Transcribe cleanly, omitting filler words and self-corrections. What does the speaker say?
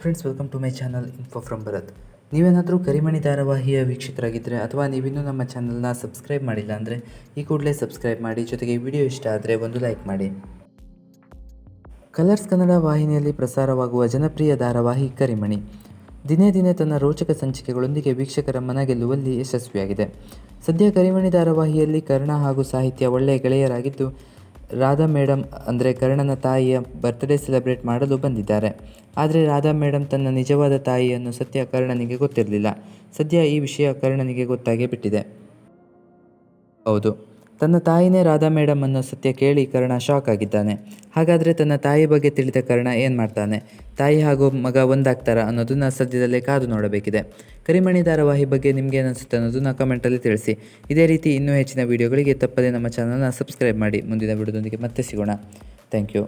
Friends, welcome to my channel info from Bharat. ನೀವೇನಾದರೂ ಕರಿಮಣಿ ಧಾರಾವಾಹಿಯ ವೀಕ್ಷಕರಾಗಿದ್ದರೆ ಅಥವಾ ನೀವಿನ್ನೂ ನಮ್ಮ ಚಾನಲ್ನ ಸಬ್ಸ್ಕ್ರೈಬ್ ಮಾಡಿಲ್ಲ ಅಂದರೆ ಈ ಕೂಡಲೇ ಸಬ್ಸ್ಕ್ರೈಬ್ ಮಾಡಿ, ಜೊತೆಗೆ ವಿಡಿಯೋ ಇಷ್ಟ ಆದರೆ ಒಂದು ಲೈಕ್ ಮಾಡಿ. ಕಲರ್ಸ್ ಕನ್ನಡ ವಾಹಿನಿಯಲ್ಲಿ ಪ್ರಸಾರವಾಗುವ ಜನಪ್ರಿಯ ಧಾರಾವಾಹಿ ಕರಿಮಣಿ ದಿನೇ ದಿನೇ ತನ್ನ ರೋಚಕ ಸಂಚಿಕೆಗಳೊಂದಿಗೆ ವೀಕ್ಷಕರ ಮನ ಗೆಲ್ಲುವಲ್ಲಿ ಯಶಸ್ವಿಯಾಗಿದೆ. ಸದ್ಯ ಕರಿಮಣಿ ಧಾರಾವಾಹಿಯಲ್ಲಿ ಕರ್ಣ ಹಾಗೂ ಸಾಹಿತ್ಯ ಒಳ್ಳೆಯ ಗೆಳೆಯರಾಗಿದ್ದು, ರಾಧಾ ಮೇಡಮ್ ಅಂದರೆ ಕರ್ಣನ ತಾಯಿಯ ಬರ್ತ್ಡೇ ಸೆಲೆಬ್ರೇಟ್ ಮಾಡಲು ಬಂದಿದ್ದಾರೆ. ಆದರೆ ರಾಧಾ ಮೇಡಮ್ ತನ್ನ ನಿಜವಾದ ತಾಯಿಯನ್ನು ಸತ್ಯ ಕರ್ಣನಿಗೆ ಗೊತ್ತಿರಲಿಲ್ಲ. ಸದ್ಯ ಈ ವಿಷಯ ಕರ್ಣನಿಗೆ ಗೊತ್ತಾಗೇ ಬಿಟ್ಟಿದೆ. ಹೌದು, ತನ್ನ ತಾಯಿನೇ ರಾಧಾ ಮೇಡಮ್ ಅನ್ನೋ ಸತ್ಯ ಕೇಳಿ ಕರ್ಣ ಶಾಕ್ ಆಗಿದ್ದಾನೆ. ಹಾಗಾದರೆ ತನ್ನ ತಾಯಿ ಬಗ್ಗೆ ತಿಳಿದ ಕರ್ಣ ಏನು ಮಾಡ್ತಾನೆ? ತಾಯಿ ಹಾಗೂ ಮಗ ಒಂದಾಗ್ತಾರಾ ಅನ್ನೋದನ್ನು ಸದ್ಯದಲ್ಲೇ ಕಾದು ನೋಡಬೇಕಿದೆ. ಕರಿಮಣಿ ಧಾರಾವಾಹಿ ಬಗ್ಗೆ ನಿಮ್ಗೆ ಅನಿಸುತ್ತೆ ಅನ್ನೋದನ್ನ ಕಮೆಂಟಲ್ಲಿ ತಿಳಿಸಿ. ಇದೇ ರೀತಿ ಇನ್ನೂ ಹೆಚ್ಚಿನ ವೀಡಿಯೋಗಳಿಗೆ ತಪ್ಪದೇ ನಮ್ಮ ಚಾನಲ್ನ ಸಬ್ಸ್ಕ್ರೈಬ್ ಮಾಡಿ. ಮುಂದಿನ ವಿಡಿಯೋದೊಂದಿಗೆ ಮತ್ತೆ ಸಿಗೋಣ. Thank you.